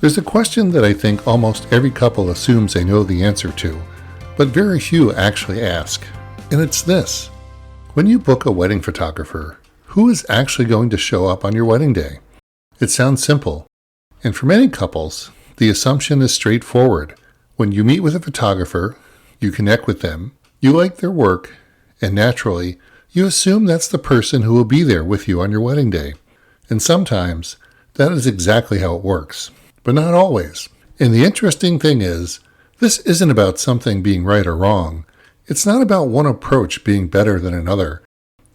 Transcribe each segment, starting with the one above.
There's a question that I think almost every couple assumes they know the answer to, but very few actually ask. And it's this. When you book a wedding photographer, who is actually going to show up on your wedding day? It sounds simple. And for many couples, the assumption is straightforward. When you meet with a photographer, you connect with them, you like their work, and naturally, you assume that's the person who will be there with you on your wedding day. And sometimes, that is exactly how it works. But not always. And the interesting thing is, this isn't about something being right or wrong. It's not about one approach being better than another.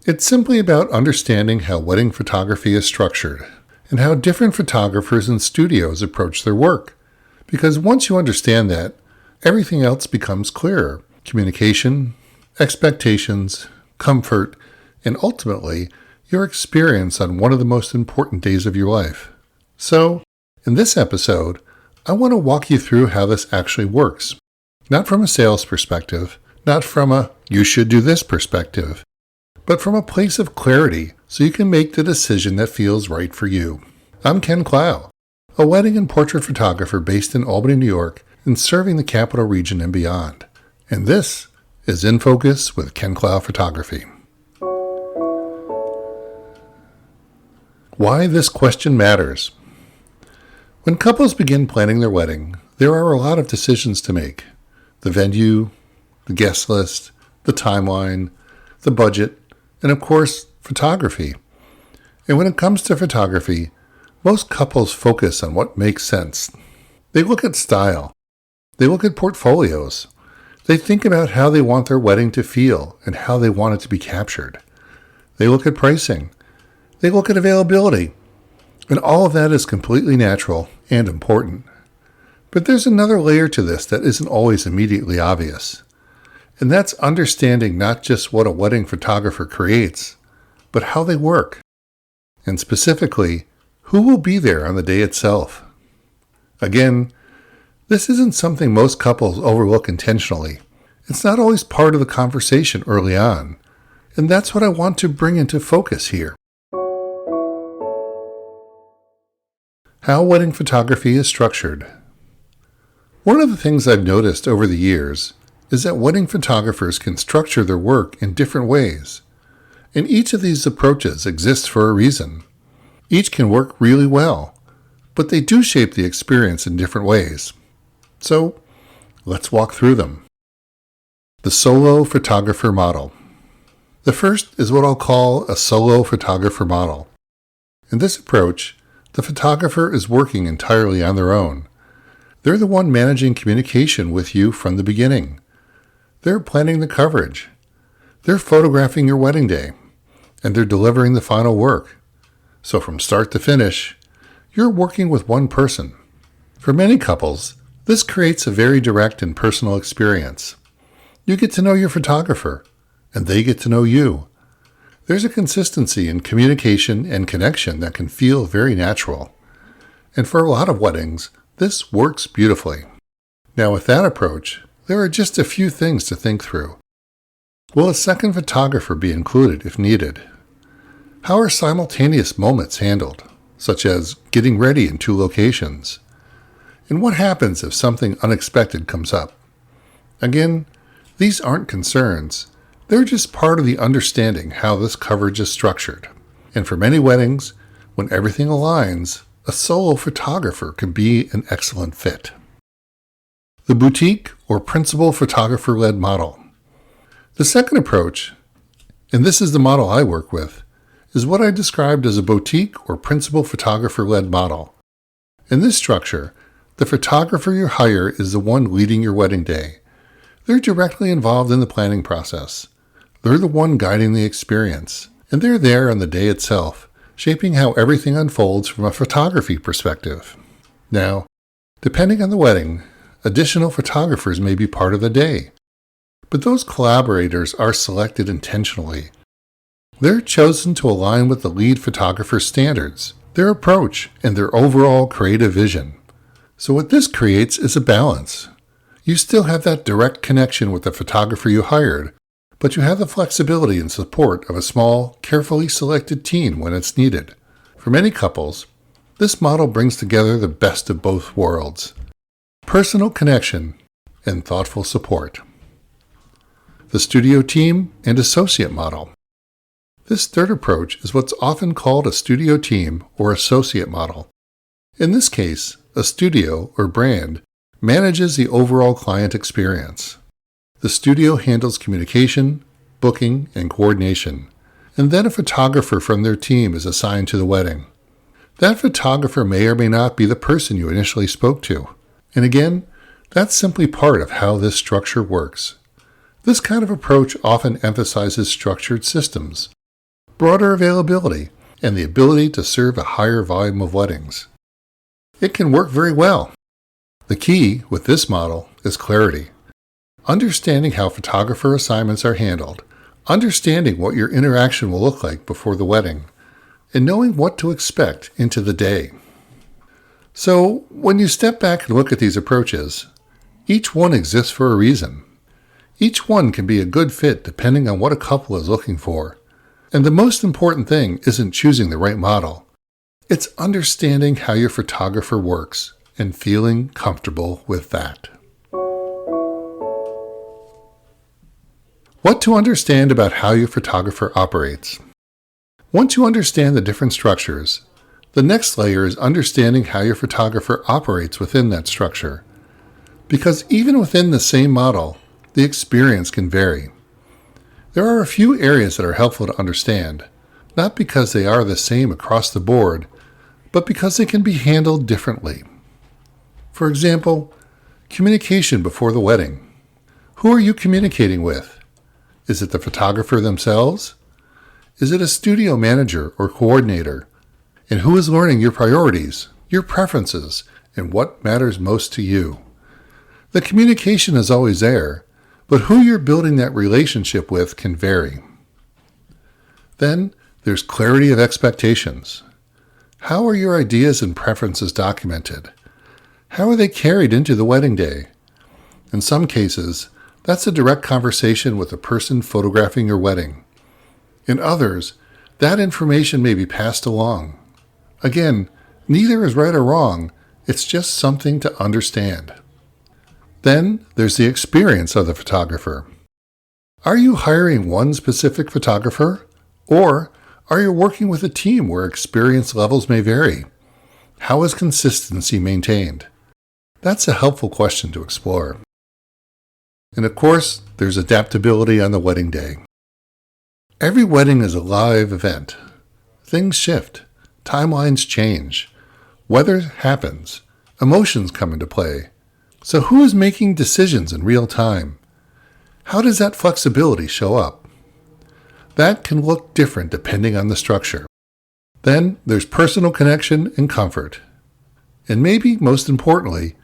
It's simply about understanding how wedding photography is structured and how different photographers and studios approach their work. Because once you understand that, everything else becomes clearer. Communication, expectations, comfort, and ultimately, your experience on one of the most important days of your life. So, in this episode, I want to walk you through how this actually works. Not from a sales perspective, not from a you should do this perspective, but from a place of clarity so you can make the decision that feels right for you. I'm Ken Clough, a wedding and portrait photographer based in Albany, New York, and serving the capital region and beyond. And this is In Focus with Ken Clough Photography. Why this question matters. When couples begin planning their wedding, there are a lot of decisions to make. The venue, the guest list, the timeline, the budget, and of course, photography. And when it comes to photography, most couples focus on what makes sense. They look at style. They look at portfolios. They think about how they want their wedding to feel and how they want it to be captured. They look at pricing. They look at availability. And all of that is completely natural and important. But there's another layer to this that isn't always immediately obvious. And that's understanding not just what a wedding photographer creates, but how they work. And specifically, who will be there on the day itself. Again, this isn't something most couples overlook intentionally. It's not always part of the conversation early on. And that's what I want to bring into focus here. How wedding photography is structured. One of the things I've noticed over the years is that wedding photographers can structure their work in different ways. And each of these approaches exists for a reason. Each can work really well, but they do shape the experience in different ways. So, let's walk through them. The solo photographer model. The first is what I'll call a solo photographer model. In this approach, the photographer is working entirely on their own. They're the one managing communication with you from the beginning. They're planning the coverage. They're photographing your wedding day. And they're delivering the final work. So from start to finish, you're working with one person. For many couples, this creates a very direct and personal experience. You get to know your photographer, and they get to know you. There's a consistency in communication and connection that can feel very natural. And for a lot of weddings, this works beautifully. Now with that approach, there are just a few things to think through. Will a second photographer be included if needed? How are simultaneous moments handled, such as getting ready in two locations? And what happens if something unexpected comes up? Again, these aren't concerns. They're just part of the understanding how this coverage is structured. And for many weddings, when everything aligns, a solo photographer can be an excellent fit. The boutique or principal photographer-led model. The second approach, and this is the model I work with, is what I described as a boutique or principal photographer-led model. In this structure, the photographer you hire is the one leading your wedding day. They're directly involved in the planning process. They're the one guiding the experience, and they're there on the day itself, shaping how everything unfolds from a photography perspective. Now, depending on the wedding, additional photographers may be part of the day, but those collaborators are selected intentionally. They're chosen to align with the lead photographer's standards, their approach, and their overall creative vision. So what this creates is a balance. You still have that direct connection with the photographer you hired, but you have the flexibility and support of a small, carefully selected team when it's needed. For many couples, This model brings together the best of both worlds: personal connection and thoughtful support. The studio team and associate model. This third approach is what's often called a studio team or associate model. In this case, a studio or brand manages the overall client experience. The studio handles communication, booking, and coordination, and then a photographer from their team is assigned to the wedding. That photographer may or may not be the person you initially spoke to. And again, that's simply part of how this structure works. This kind of approach often emphasizes structured systems, broader availability, and the ability to serve a higher volume of weddings. It can work very well. The key with this model is clarity. Understanding how photographer assignments are handled, understanding what your interaction will look like before the wedding, and knowing what to expect into the day. So, when you step back and look at these approaches, each one exists for a reason. Each one can be a good fit depending on what a couple is looking for. And the most important thing isn't choosing the right model. It's understanding how your photographer works and feeling comfortable with that. What to understand about how your photographer operates. Once you understand the different structures, the next layer is understanding how your photographer operates within that structure. Because even within the same model, the experience can vary. There are a few areas that are helpful to understand, not because they are the same across the board, but because they can be handled differently. For example, communication before the wedding. Who are you communicating with? Is it the photographer themselves? Is it a studio manager or coordinator? And who is learning your priorities, your preferences, and what matters most to you? The communication is always there, but who you're building that relationship with can vary. Then there's clarity of expectations. How are your ideas and preferences documented? How are they carried into the wedding day? In some cases, that's a direct conversation with the person photographing your wedding. In others, that information may be passed along. Again, neither is right or wrong, it's just something to understand. Then there's the experience of the photographer. Are you hiring one specific photographer? Or are you working with a team where experience levels may vary? How is consistency maintained? That's a helpful question to explore. And of course, there's adaptability on the wedding day. Every wedding is a live event. Things shift. Timelines change. Weather happens. Emotions come into play. So who is making decisions in real time? How does that flexibility show up? That can look different depending on the structure. Then there's personal connection and comfort. And maybe most importantly,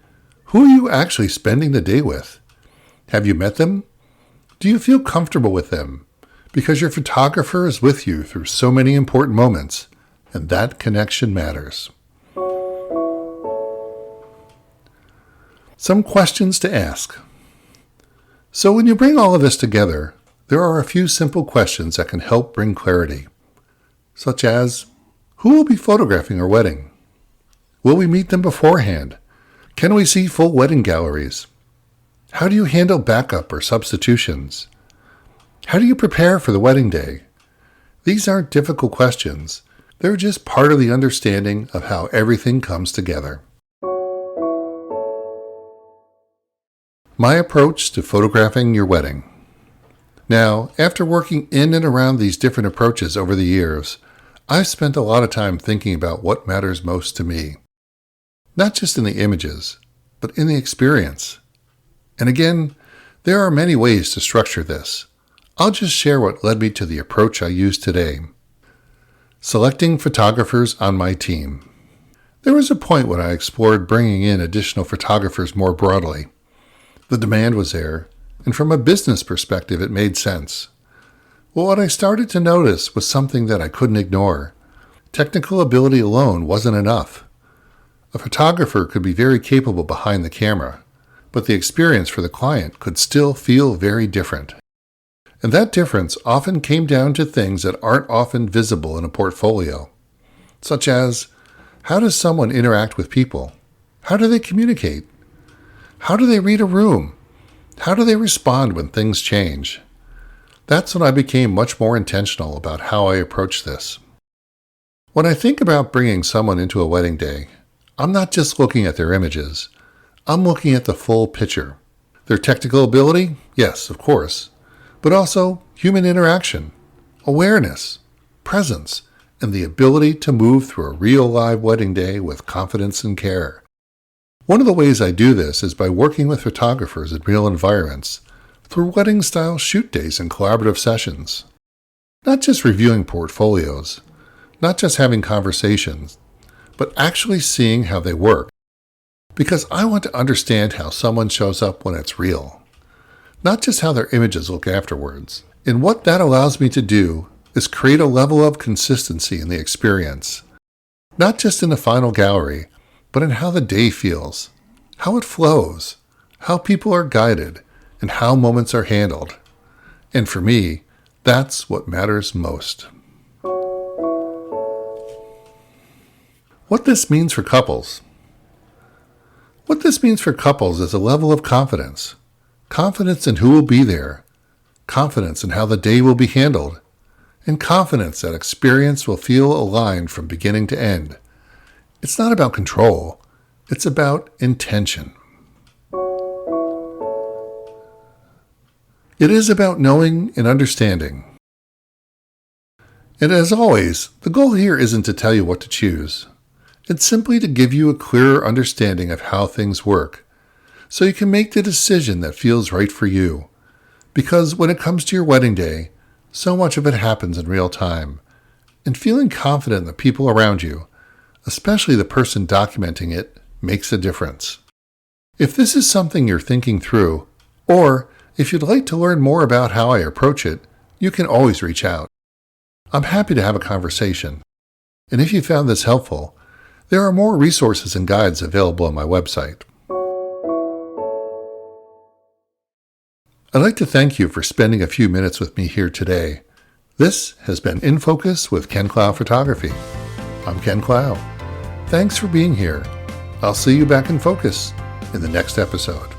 who are you actually spending the day with? Have you met them? Do you feel comfortable with them? Because your photographer is with you through so many important moments, and that connection matters. Some questions to ask. So when you bring all of this together, there are a few simple questions that can help bring clarity, such as, who will be photographing our wedding? Will we meet them beforehand? Can we see full wedding galleries? How do you handle backup or substitutions? How do you prepare for the wedding day? These aren't difficult questions. They're just part of the understanding of how everything comes together. My approach to photographing your wedding. Now, after working in and around these different approaches over the years, I've spent a lot of time thinking about what matters most to me. Not just in the images, but in the experience. And again, there are many ways to structure this. I'll just share what led me to the approach I use today. Selecting photographers on my team. There was a point when I explored bringing in additional photographers more broadly. The demand was there, and from a business perspective it made sense. Well, what I started to notice was something that I couldn't ignore. Technical ability alone wasn't enough. A photographer could be very capable behind the camera, but the experience for the client could still feel very different. And that difference often came down to things that aren't often visible in a portfolio, such as How does someone interact with people? How do they communicate? How do they read a room? How do they respond when things change? That's when I became much more intentional about how I approach this. When I think about bringing someone into a wedding day, I'm not just looking at their images. I'm looking at the full picture. Their technical ability? Yes, of course. But also human interaction, awareness, presence, and the ability to move through a real live wedding day with confidence and care. One of the ways I do this is by working with photographers in real environments through wedding-style shoot days and collaborative sessions. Not just reviewing portfolios, not just having conversations, but actually seeing how they work. Because I want to understand how someone shows up when it's real, not just how their images look afterwards. And what that allows me to do is create a level of consistency in the experience, not just in the final gallery, but in how the day feels, how it flows, how people are guided, and how moments are handled. And for me, that's what matters most. What this means for couples. What this means for couples is a level of confidence. Confidence in who will be there, confidence in how the day will be handled, and confidence that experience will feel aligned from beginning to end. It's not about control, it's about intention. It is about knowing and understanding. And as always, the goal here isn't to tell you what to choose. It's simply to give you a clearer understanding of how things work, so you can make the decision that feels right for you. Because when it comes to your wedding day, so much of it happens in real time, and feeling confident in the people around you, especially the person documenting it, makes a difference. If this is something you're thinking through, or if you'd like to learn more about how I approach it, you can always reach out. I'm happy to have a conversation. And if you found this helpful, there are more resources and guides available on my website. I'd like to thank you for spending a few minutes with me here today. This has been In Focus with Ken Clough Photography. I'm Ken Clough. Thanks for being here. I'll see you back in focus in the next episode.